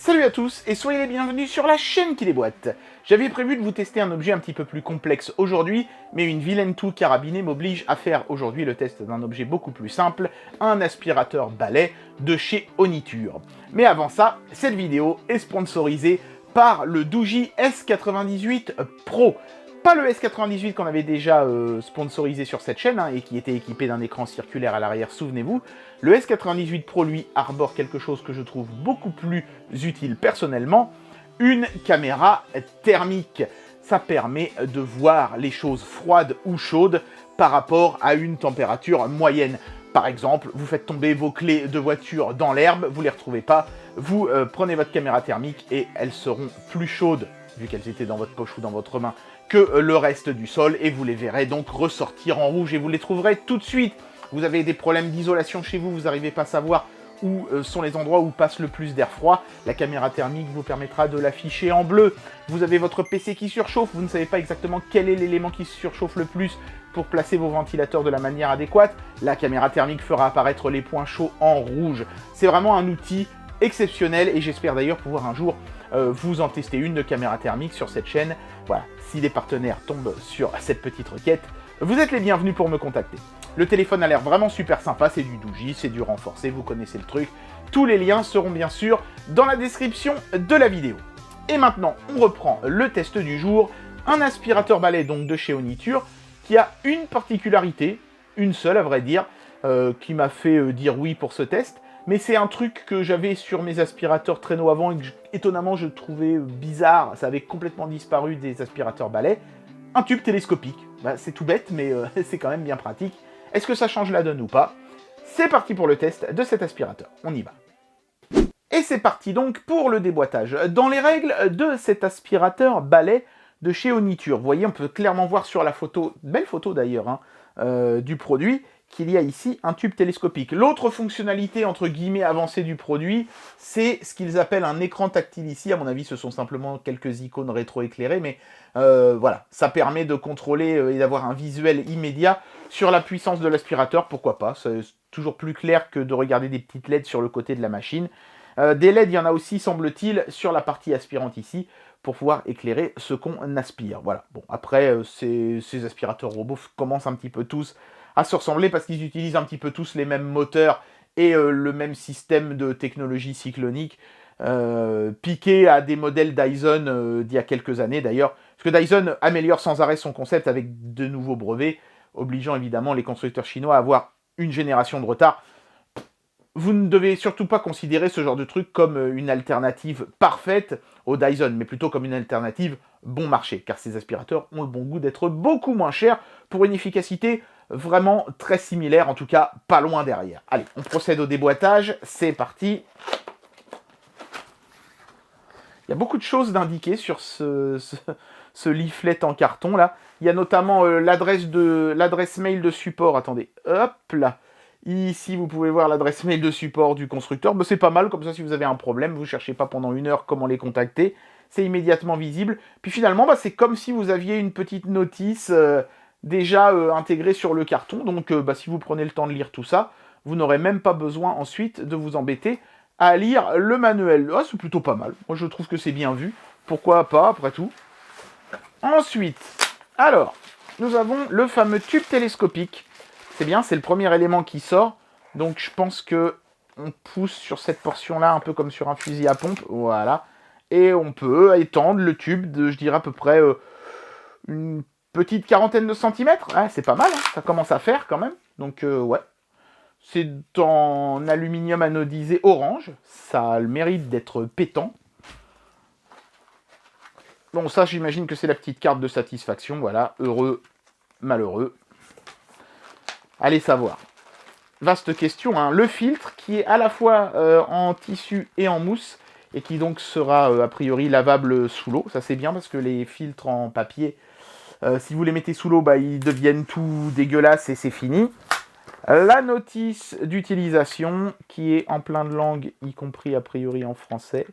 Salut à tous et soyez les bienvenus sur la chaîne qui déboîte. J'avais prévu de vous tester un objet un petit peu plus complexe aujourd'hui, mais une vilaine toux carabinée m'oblige à faire aujourd'hui le test d'un objet beaucoup plus simple, un aspirateur balai de chez Oniture. Mais avant ça, cette vidéo est sponsorisée par le Doogee S98 Pro. Pas le S98 qu'on avait déjà sponsorisé sur cette chaîne, et qui était équipé d'un écran circulaire à l'arrière, souvenez-vous. Le S98 Pro, lui, arbore quelque chose que je trouve beaucoup plus utile personnellement, une caméra thermique. Ça permet de voir les choses froides ou chaudes par rapport à une température moyenne. Par exemple, vous faites tomber vos clés de voiture dans l'herbe, vous ne les retrouvez pas, vous prenez votre caméra thermique et elles seront plus chaudes, vu qu'elles étaient dans votre poche ou dans votre main, que le reste du sol, et vous les verrez donc ressortir en rouge et vous les trouverez tout de suite. Vous avez des problèmes d'isolation chez vous, vous n'arrivez pas à savoir où sont les endroits où passe le plus d'air froid, la caméra thermique vous permettra de l'afficher en bleu. Vous avez votre PC qui surchauffe, vous ne savez pas exactement quel est l'élément qui surchauffe le plus pour placer vos ventilateurs de la manière adéquate, la caméra thermique fera apparaître les points chauds en rouge. C'est vraiment un outil exceptionnel et j'espère d'ailleurs pouvoir un jour vous en tester une de caméra thermique sur cette chaîne. Voilà, si des partenaires tombent sur cette petite requête, vous êtes les bienvenus pour me contacter. Le téléphone a l'air vraiment super sympa, c'est du Doogee, c'est du renforcé, vous connaissez le truc. Tous les liens seront bien sûr dans la description de la vidéo. Et maintenant, on reprend le test du jour. Un aspirateur balai donc de chez Oniture qui a une particularité, une seule à vrai dire, qui m'a fait dire oui pour ce test. Mais c'est un truc que j'avais sur mes aspirateurs traîneaux avant et que, étonnamment, je trouvais bizarre. Ça avait complètement disparu des aspirateurs balais. Un tube télescopique. Bah, c'est tout bête, mais c'est quand même bien pratique. Est-ce que ça change la donne ou pas? C'est parti pour le test de cet aspirateur. On y va. Et c'est parti donc pour le déboîtage. Dans les règles de cet aspirateur balai de chez Oniture, vous voyez, on peut clairement voir sur la photo, belle photo d'ailleurs, du produit, qu'il y a ici un tube télescopique. L'autre fonctionnalité, entre guillemets, avancée du produit, c'est ce qu'ils appellent un écran tactile ici. À mon avis, ce sont simplement quelques icônes rétroéclairées, mais voilà, ça permet de contrôler et d'avoir un visuel immédiat sur la puissance de l'aspirateur, pourquoi pas. C'est toujours plus clair que de regarder des petites LED sur le côté de la machine. Des LED, il y en a aussi, semble-t-il, sur la partie aspirante ici, pour pouvoir éclairer ce qu'on aspire. Voilà. Bon, après, ces aspirateurs robots commencent un petit peu tous à se ressembler parce qu'ils utilisent un petit peu tous les mêmes moteurs et le même système de technologie cyclonique, piqué à des modèles Dyson d'il y a quelques années d'ailleurs. Parce que Dyson améliore sans arrêt son concept avec de nouveaux brevets, obligeant évidemment les constructeurs chinois à avoir une génération de retard. Vous ne devez surtout pas considérer ce genre de truc comme une alternative parfaite au Dyson, mais plutôt comme une alternative bon marché, car ces aspirateurs ont le bon goût d'être beaucoup moins chers pour une efficacité vraiment très similaire, en tout cas pas loin derrière. Allez, on procède au déboîtage, c'est parti. Il y a beaucoup de choses d'indiquer sur ce leaflet en carton là. Il y a notamment l'adresse mail de support. Attendez, hop là. Ici, vous pouvez voir l'adresse mail de support du constructeur. Bah, c'est pas mal, comme ça, si vous avez un problème, vous ne cherchez pas pendant une heure comment les contacter. C'est immédiatement visible. Puis finalement, bah, c'est comme si vous aviez une petite notice déjà intégrée sur le carton. Donc, bah, si vous prenez le temps de lire tout ça, vous n'aurez même pas besoin ensuite de vous embêter à lire le manuel. Ah, c'est plutôt pas mal. Moi, je trouve que c'est bien vu. Pourquoi pas, après tout. Ensuite, alors, nous avons le fameux tube télescopique. C'est bien, c'est le premier élément qui sort. Donc je pense que on pousse sur cette portion-là un peu comme sur un fusil à pompe. Voilà. Et on peut étendre le tube de, je dirais, à peu près une petite quarantaine de centimètres. Ah, c'est pas mal, hein, ça commence à faire quand même. Donc ouais. C'est en aluminium anodisé orange. Ça a le mérite d'être pétant. Bon, ça, j'imagine que c'est la petite carte de satisfaction. Voilà, heureux, malheureux. Allez savoir. Vaste question, hein. Le filtre qui est à la fois en tissu et en mousse et qui donc sera a priori lavable sous l'eau. Ça c'est bien parce que les filtres en papier, si vous les mettez sous l'eau, bah, ils deviennent tout dégueulasses et c'est fini. La notice d'utilisation qui est en plein de langues, y compris a priori en français.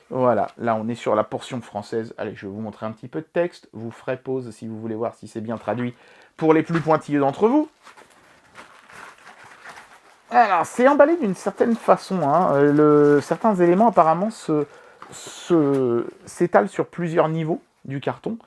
Voilà, là on est sur la portion française. Allez, je vais vous montrer un petit peu de texte. Vous ferez pause si vous voulez voir si c'est bien traduit pour les plus pointilleux d'entre vous. Alors, c'est emballé d'une certaine façon. Hein. Certains éléments apparemment s'étalent sur plusieurs niveaux du carton.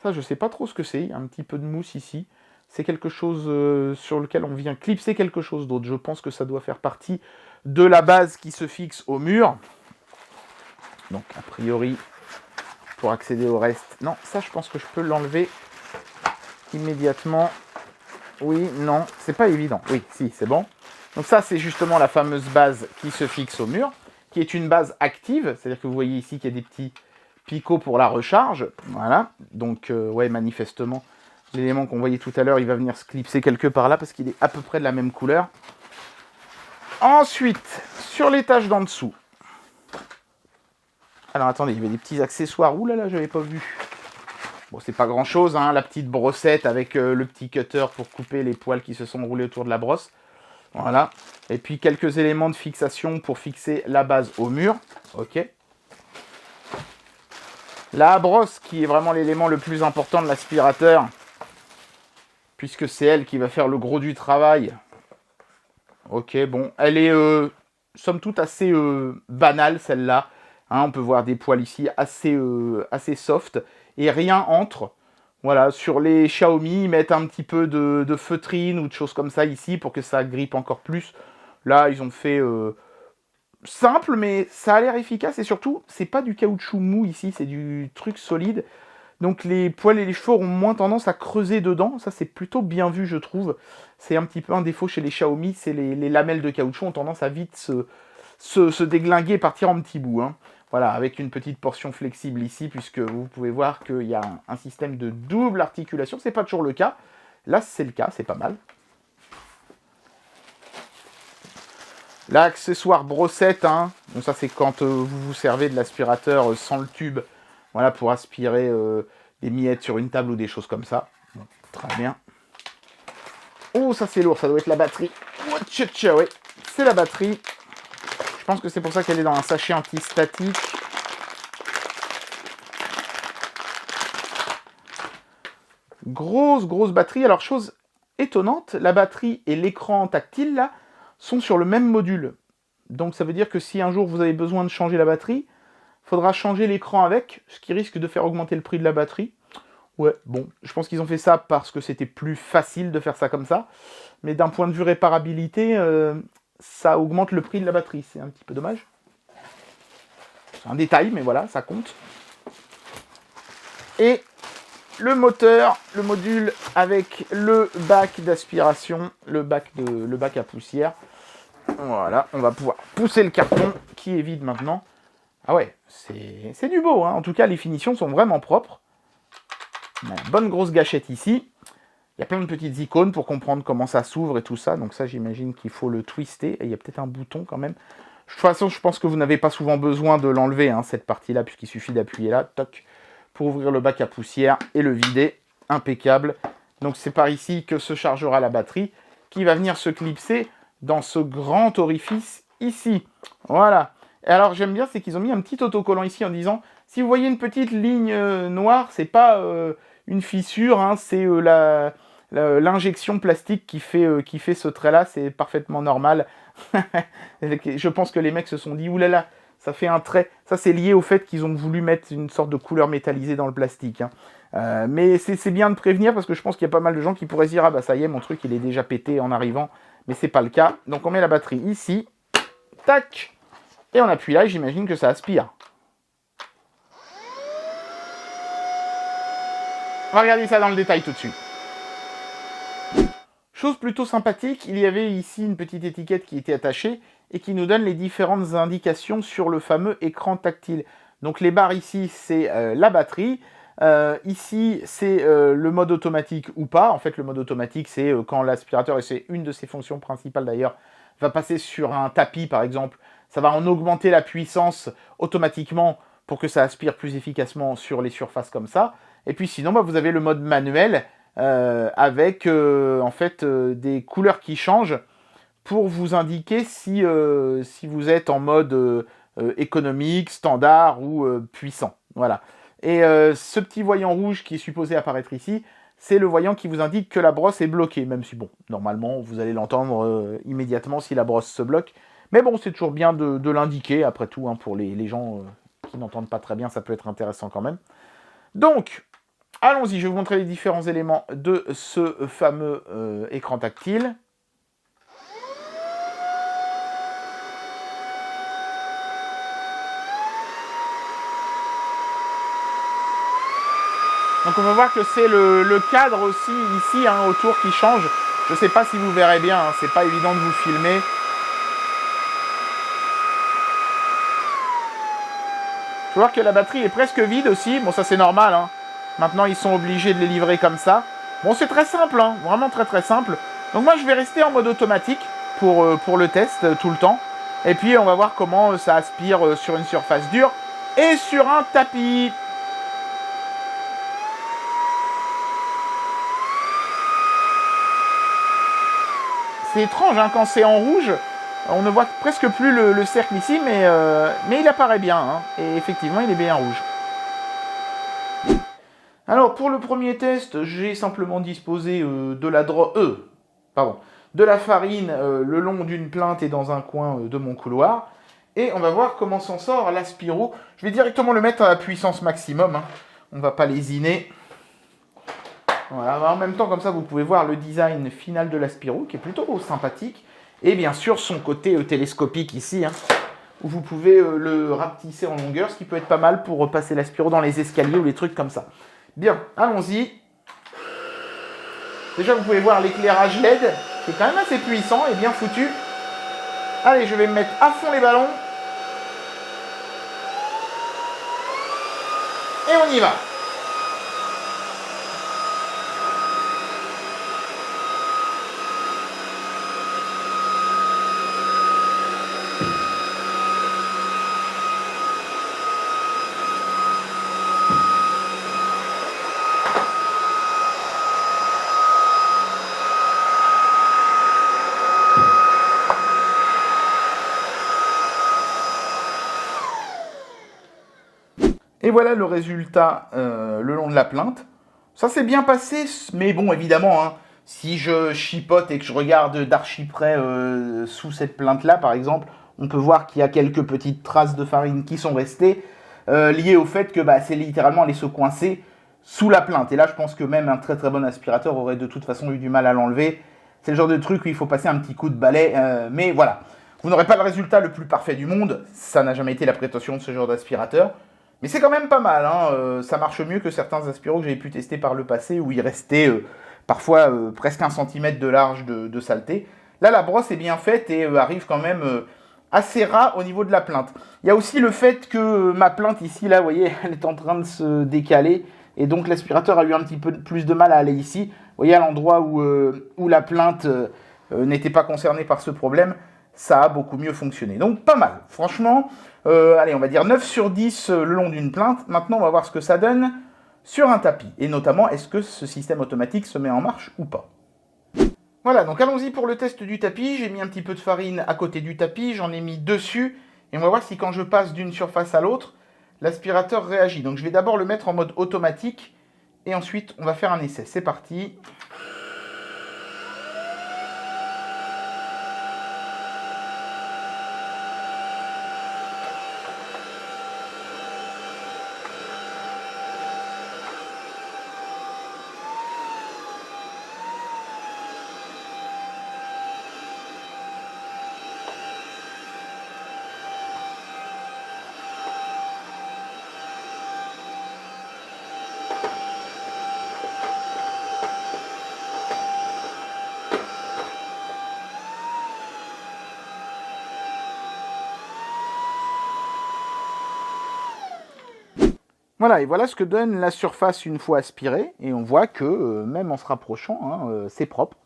Ça, je sais pas trop ce que c'est. Il y a un petit peu de mousse ici. C'est quelque chose sur lequel on vient clipser quelque chose d'autre. Je pense que ça doit faire partie de la base qui se fixe au mur. Donc, a priori, pour accéder au reste... Non, ça, je pense que je peux l'enlever immédiatement. Oui, non, c'est pas évident. Oui, si, c'est bon. Donc ça, c'est justement la fameuse base qui se fixe au mur, qui est une base active. C'est-à-dire que vous voyez ici qu'il y a des petits picots pour la recharge. Voilà. Donc, ouais, manifestement, l'élément qu'on voyait tout à l'heure, il va venir se clipser quelque part là parce qu'il est à peu près de la même couleur. Ensuite, sur l'étage d'en dessous. Alors, attendez, il y avait des petits accessoires. Ouh là là, j'avais pas vu. Bon, c'est pas grand-chose, hein, la petite brossette avec le petit cutter pour couper les poils qui se sont roulés autour de la brosse. Voilà. Et puis quelques éléments de fixation pour fixer la base au mur. Ok. La brosse qui est vraiment l'élément le plus important de l'aspirateur, puisque c'est elle qui va faire le gros du travail. Ok, bon. Elle est, somme toute, assez banale, celle-là. Hein, on peut voir des poils ici assez soft. Et rien entre. Voilà, sur les Xiaomi, ils mettent un petit peu de feutrine ou de choses comme ça ici pour que ça grippe encore plus. Là, ils ont fait simple, mais ça a l'air efficace. Et surtout, c'est pas du caoutchouc mou ici, c'est du truc solide. Donc les poils et les cheveux ont moins tendance à creuser dedans. Ça, c'est plutôt bien vu, je trouve. C'est un petit peu un défaut chez les Xiaomi, c'est les lamelles de caoutchouc ont tendance à vite se déglinguer et partir en petits bouts. Hein. Voilà, avec une petite portion flexible ici, puisque vous pouvez voir qu'il y a un système de double articulation. C'est pas toujours le cas. Là, c'est le cas, c'est pas mal. L'accessoire brossette, hein. Donc ça, c'est quand vous vous servez de l'aspirateur sans le tube. Voilà, pour aspirer des miettes sur une table ou des choses comme ça. Bon, très bien. Oh, ça c'est lourd, ça doit être la batterie. Ouais, c'est la batterie. Je pense que c'est pour ça qu'elle est dans un sachet anti-statique. Grosse batterie. Alors, chose étonnante, la batterie et l'écran tactile, là, sont sur le même module. Donc, ça veut dire que si un jour vous avez besoin de changer la batterie, il faudra changer l'écran avec, ce qui risque de faire augmenter le prix de la batterie. Ouais, bon, je pense qu'ils ont fait ça parce que c'était plus facile de faire ça comme ça. Mais d'un point de vue réparabilité... ça augmente le prix de la batterie. C'est un petit peu dommage. C'est un détail, mais voilà, ça compte. Et le moteur, le module avec le bac d'aspiration, le bac à poussière. Voilà, on va pouvoir pousser le carton qui est vide maintenant. Ah ouais, c'est du beau. Hein. En tout cas, les finitions sont vraiment propres. On a une bonne grosse gâchette ici. Il y a plein de petites icônes pour comprendre comment ça s'ouvre et tout ça. Donc ça, j'imagine qu'il faut le twister. Et il y a peut-être un bouton quand même. De toute façon, je pense que vous n'avez pas souvent besoin de l'enlever, hein, cette partie-là, puisqu'il suffit d'appuyer là, toc, pour ouvrir le bac à poussière et le vider. Impeccable. Donc c'est par ici que se chargera la batterie, qui va venir se clipser dans ce grand orifice ici. Voilà. Et alors, j'aime bien, c'est qu'ils ont mis un petit autocollant ici en disant, si vous voyez une petite ligne noire, c'est pas une fissure, hein, c'est l'injection plastique qui fait ce trait-là, c'est parfaitement normal. Je pense que les mecs se sont dit, oulala, ça fait un trait. Ça, c'est lié au fait qu'ils ont voulu mettre une sorte de couleur métallisée dans le plastique. Hein. Mais c'est bien de prévenir, parce que je pense qu'il y a pas mal de gens qui pourraient se dire, ah bah ça y est, mon truc, il est déjà pété en arrivant. Mais c'est pas le cas. Donc on met la batterie ici. Tac. Et on appuie là, et j'imagine que ça aspire. On va regarder ça dans le détail tout de suite. Chose plutôt sympathique, il y avait ici une petite étiquette qui était attachée et qui nous donne les différentes indications sur le fameux écran tactile. Donc les barres ici, c'est la batterie. Ici, c'est le mode automatique ou pas. En fait, le mode automatique, c'est quand l'aspirateur, et c'est une de ses fonctions principales d'ailleurs, va passer sur un tapis par exemple, ça va en augmenter la puissance automatiquement pour que ça aspire plus efficacement sur les surfaces comme ça. Et puis sinon, bah, vous avez le mode manuel avec en fait des couleurs qui changent pour vous indiquer si vous êtes en mode économique, standard ou puissant. Voilà. Et ce petit voyant rouge qui est supposé apparaître ici, c'est le voyant qui vous indique que la brosse est bloquée, même si, bon, normalement, vous allez l'entendre immédiatement si la brosse se bloque. Mais bon, c'est toujours bien de l'indiquer, après tout, hein, pour les gens qui n'entendent pas très bien, ça peut être intéressant quand même. Donc, allons-y, je vais vous montrer les différents éléments de ce fameux écran tactile. Donc on va voir que c'est le cadre aussi ici, hein, autour qui change. Je ne sais pas si vous verrez bien, hein, c'est pas évident de vous filmer. Je vois que la batterie est presque vide aussi. Bon, ça c'est normal, hein. Maintenant ils sont obligés de les livrer comme ça. Bon, c'est très simple, hein, vraiment très très simple. Donc moi je vais rester en mode automatique pour le test tout le temps. Et puis on va voir comment ça aspire sur une surface dure et sur un tapis. C'est étrange, hein, quand c'est en rouge, on ne voit presque plus le cercle ici, mais il apparaît bien, hein, et effectivement il est bien rouge. Alors pour le premier test, j'ai simplement disposé de la farine le long d'une plainte et dans un coin de mon couloir. Et on va voir comment s'en sort l'Aspiro. Je vais directement le mettre à la puissance maximum, hein. On ne va pas lésiner. Voilà, en même temps, comme ça, vous pouvez voir le design final de l'Aspiro, qui est plutôt sympathique. Et bien sûr, son côté télescopique ici, hein, où vous pouvez le rapetisser en longueur, ce qui peut être pas mal pour passer l'Aspiro dans les escaliers ou les trucs comme ça. Bien, allons-y. Déjà, vous pouvez voir l'éclairage LED, qui est quand même assez puissant et bien foutu. Allez, je vais me mettre à fond les ballons. Et on y va. Et voilà le résultat le long de la plainte. Ça s'est bien passé, mais bon, évidemment, hein, si je chipote et que je regarde d'archi près sous cette plainte-là, par exemple, on peut voir qu'il y a quelques petites traces de farine qui sont restées, liées au fait que c'est littéralement aller se coincer sous la plainte. Et là, je pense que même un très très bon aspirateur aurait de toute façon eu du mal à l'enlever. C'est le genre de truc où il faut passer un petit coup de balai, mais voilà. Vous n'aurez pas le résultat le plus parfait du monde, ça n'a jamais été la prétention de ce genre d'aspirateur. Mais c'est quand même pas mal, hein. Ça marche mieux que certains aspiros que j'avais pu tester par le passé où il restait parfois presque 1 cm de large de saleté. Là, la brosse est bien faite et arrive quand même assez ras au niveau de la plainte. Il y a aussi le fait que ma plainte ici, là, vous voyez, elle est en train de se décaler et donc l'aspirateur a eu un petit peu plus de mal à aller ici. Vous voyez, à l'endroit où la plainte n'était pas concernée par ce problème, ça a beaucoup mieux fonctionné. Donc pas mal, franchement, allez, on va dire 9 sur 10 le long d'une plainte. Maintenant, on va voir ce que ça donne sur un tapis. Et notamment, est-ce que ce système automatique se met en marche ou pas. Voilà, donc allons-y pour le test du tapis. J'ai mis un petit peu de farine à côté du tapis, j'en ai mis dessus. Et on va voir si quand je passe d'une surface à l'autre, l'aspirateur réagit. Donc je vais d'abord le mettre en mode automatique. Et ensuite, on va faire un essai. C'est parti. Voilà, et voilà ce que donne la surface une fois aspirée. Et on voit que, même en se rapprochant, hein, c'est propre.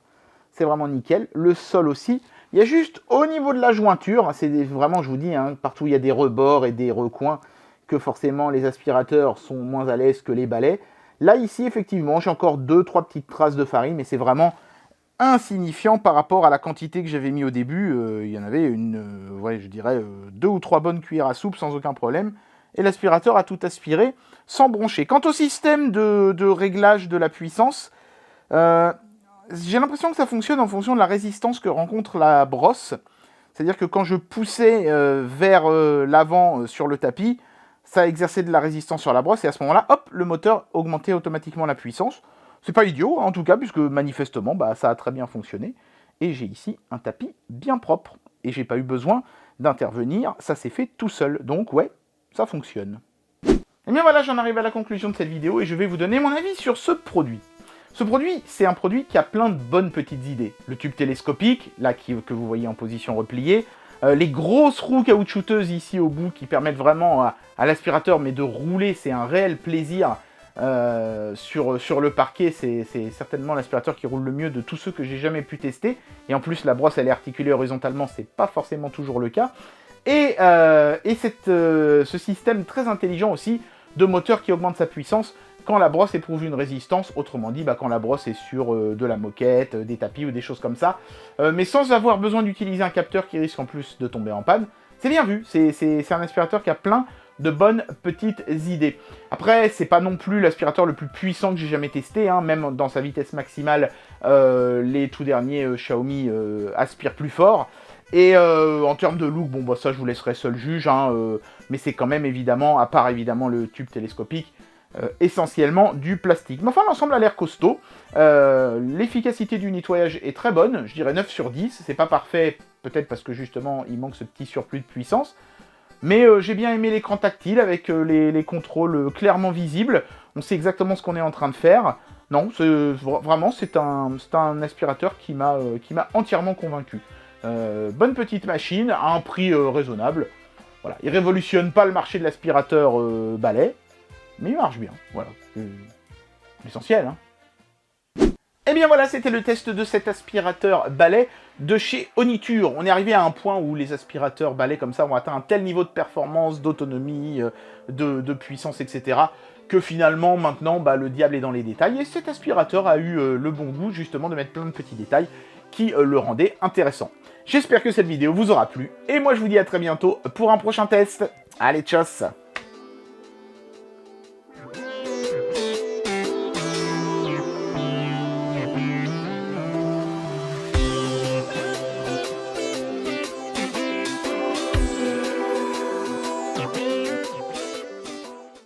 C'est vraiment nickel. Le sol aussi. Il y a juste au niveau de la jointure, c'est vraiment, je vous dis, hein, partout où il y a des rebords et des recoins, que forcément les aspirateurs sont moins à l'aise que les balais. Là, ici, effectivement, j'ai encore 2-3 petites traces de farine, mais c'est vraiment insignifiant par rapport à la quantité que j'avais mis au début. Il y en avait je dirais 2 ou 3 bonnes cuillères à soupe sans aucun problème. et l'aspirateur a tout aspiré sans broncher. Quant au système de réglage de la puissance, j'ai l'impression que ça fonctionne en fonction de la résistance que rencontre la brosse. C'est-à-dire que quand je poussais vers l'avant sur le tapis, ça exerçait de la résistance sur la brosse, et à ce moment-là, hop, le moteur augmentait automatiquement la puissance. C'est pas idiot, en tout cas, puisque manifestement, ça a très bien fonctionné. Et j'ai ici un tapis bien propre, et j'ai pas eu besoin d'intervenir, ça s'est fait tout seul. Donc ouais, ça fonctionne. Et bien voilà, j'en arrive à la conclusion de cette vidéo, et je vais vous donner mon avis sur ce produit. Ce produit, c'est un produit qui a plein de bonnes petites idées. Le tube télescopique, là, que vous voyez en position repliée, les grosses roues caoutchouteuses ici au bout qui permettent vraiment à l'aspirateur, mais de rouler, c'est un réel plaisir sur le parquet. C'est certainement l'aspirateur qui roule le mieux de tous ceux que j'ai jamais pu tester. Et en plus, la brosse, elle est articulée horizontalement, c'est pas forcément toujours le cas. Et ce système très intelligent aussi de moteur qui augmente sa puissance quand la brosse éprouve une résistance, autrement dit, quand la brosse est sur de la moquette, des tapis ou des choses comme ça, mais sans avoir besoin d'utiliser un capteur qui risque en plus de tomber en panne. C'est bien vu, c'est un aspirateur qui a plein de bonnes petites idées. Après, c'est pas non plus l'aspirateur le plus puissant que j'ai jamais testé, hein, même dans sa vitesse maximale, les tout derniers Xiaomi aspirent plus fort. Et en termes de look, ça je vous laisserai seul juge, hein, mais c'est quand même évidemment, à part évidemment le tube télescopique, essentiellement du plastique. Mais enfin, l'ensemble a l'air costaud. L'efficacité du nettoyage est très bonne, je dirais 9 sur 10. C'est pas parfait, peut-être parce que justement, il manque ce petit surplus de puissance. Mais j'ai bien aimé l'écran tactile avec les contrôles clairement visibles. On sait exactement ce qu'on est en train de faire. Non, vraiment, c'est un aspirateur qui m'a entièrement convaincu. Bonne petite machine, à un prix raisonnable. Voilà, il révolutionne pas le marché de l'aspirateur balai, mais il marche bien, voilà. L'essentiel, hein. Et bien voilà, c'était le test de cet aspirateur balai de chez Oniture. On est arrivé à un point où les aspirateurs balai comme ça ont atteint un tel niveau de performance, d'autonomie, de puissance, etc., que finalement, maintenant, le diable est dans les détails. Et cet aspirateur a eu le bon goût, justement, de mettre plein de petits détails qui le rendaient intéressant. J'espère que cette vidéo vous aura plu, et moi je vous dis à très bientôt pour un prochain test. Allez, tchuss!